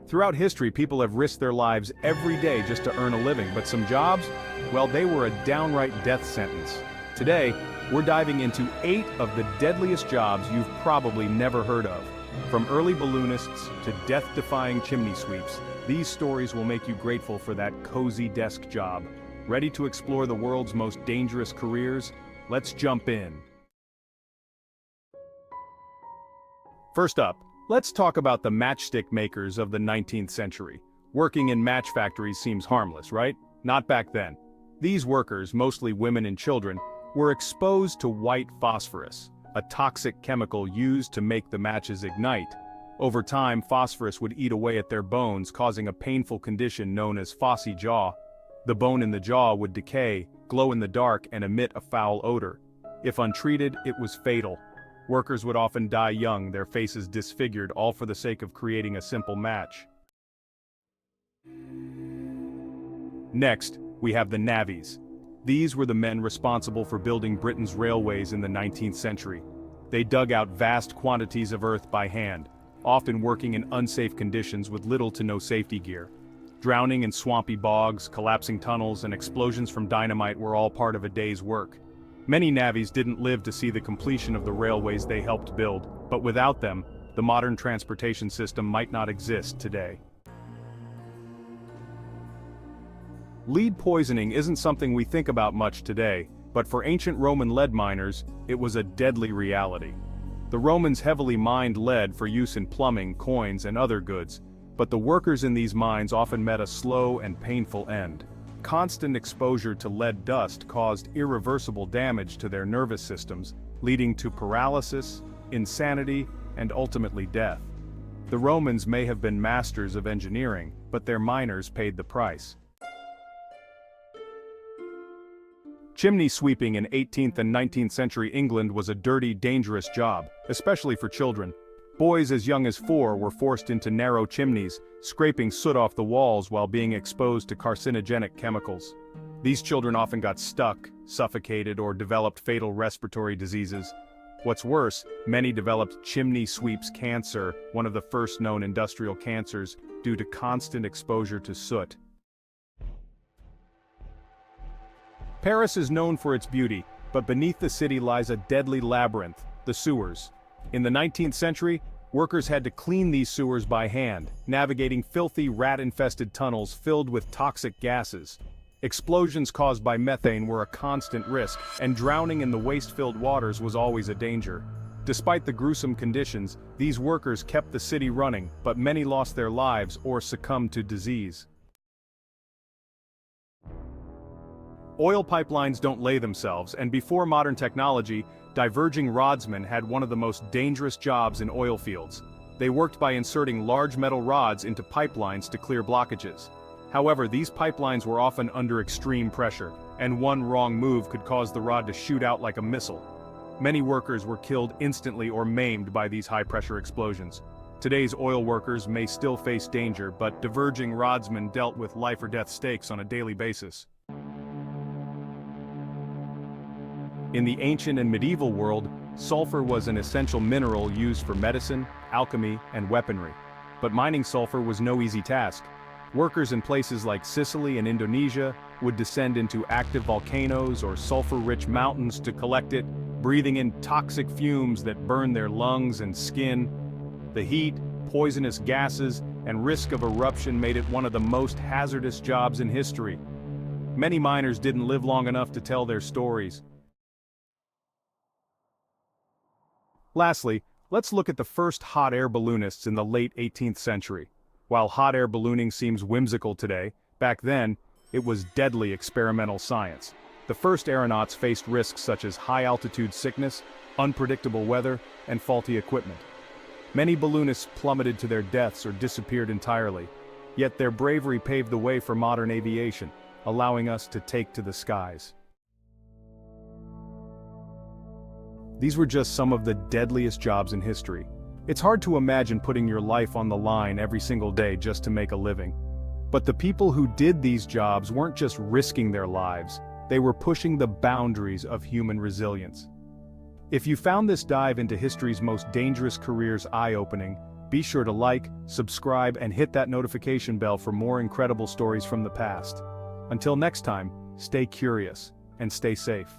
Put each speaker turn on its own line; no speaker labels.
Throughout history, people have risked their lives every day just to earn a living, but some jobs, well, they were a downright death sentence. Today, we're diving into 8 of the deadliest jobs you've probably never heard of. From early balloonists to death-defying chimney sweeps, these stories will make you grateful for that cozy desk job. Ready to explore the world's most dangerous careers? Let's jump in. First up, let's talk about the matchstick makers of the 19th century. Working in match factories seems harmless, right? Not back then. These workers, mostly women and children, were exposed to white phosphorus, a toxic chemical used to make the matches ignite. Over time, phosphorus would eat away at their bones, causing a painful condition known as phossy jaw. The bone in the jaw would decay, glow in the dark, and emit a foul odor. If untreated, it was fatal. Workers would often die young, their faces disfigured, all for the sake of creating a simple match. Next, we have the navvies. These were the men responsible for building Britain's railways in the 19th century. They dug out vast quantities of earth by hand, often working in unsafe conditions with little to no safety gear. Drowning in swampy bogs, collapsing tunnels, and explosions from dynamite were all part of a day's work. Many navvies didn't live to see the completion of the railways they helped build, but without them, the modern transportation system might not exist today. Lead poisoning isn't something we think about much today, but for ancient Roman lead miners, it was a deadly reality. The Romans heavily mined lead for use in plumbing, coins, and other goods, but the workers in these mines often met a slow and painful end. Constant exposure to lead dust caused irreversible damage to their nervous systems, leading to paralysis, insanity, and ultimately death. The Romans may have been masters of engineering, but their miners paid the price. Chimney sweeping in 18th and 19th century England was a dirty, dangerous job, especially for children. Boys as young as 4 were forced into narrow chimneys, scraping soot off the walls while being exposed to carcinogenic chemicals. These children often got stuck, suffocated, or developed fatal respiratory diseases. What's worse, many developed chimney sweeps cancer, one of the first known industrial cancers, due to constant exposure to soot. Paris is known for its beauty, but beneath the city lies a deadly labyrinth, the sewers. In the 19th century, workers had to clean these sewers by hand, navigating filthy, rat-infested tunnels filled with toxic gases. Explosions caused by methane were a constant risk, and drowning in the waste-filled waters was always a danger. Despite the gruesome conditions, these workers kept the city running, but many lost their lives or succumbed to disease. Oil pipelines don't lay themselves, and before modern technology, diverging rodsmen had one of the most dangerous jobs in oil fields. They worked by inserting large metal rods into pipelines to clear blockages. However, these pipelines were often under extreme pressure, and one wrong move could cause the rod to shoot out like a missile. Many workers were killed instantly or maimed by these high-pressure explosions. Today's oil workers may still face danger, but diverging rodsmen dealt with life-or-death stakes on a daily basis. In the ancient and medieval world, sulfur was an essential mineral used for medicine, alchemy, and weaponry. But mining sulfur was no easy task. Workers in places like Sicily and Indonesia would descend into active volcanoes or sulfur-rich mountains to collect it, breathing in toxic fumes that burned their lungs and skin. The heat, poisonous gases, and risk of eruption made it one of the most hazardous jobs in history. Many miners didn't live long enough to tell their stories. Lastly, let's look at the first hot air balloonists in the late 18th century. While hot air ballooning seems whimsical today, back then, it was deadly experimental science. The first aeronauts faced risks such as high-altitude sickness, unpredictable weather, and faulty equipment. Many balloonists plummeted to their deaths or disappeared entirely, yet their bravery paved the way for modern aviation, allowing us to take to the skies. These were just some of the deadliest jobs in history. It's hard to imagine putting your life on the line every single day just to make a living. But the people who did these jobs weren't just risking their lives, they were pushing the boundaries of human resilience. If you found this dive into history's most dangerous careers eye-opening, Be sure to like, subscribe, and hit that notification bell for more incredible stories from the past. Until next time, stay curious and stay safe.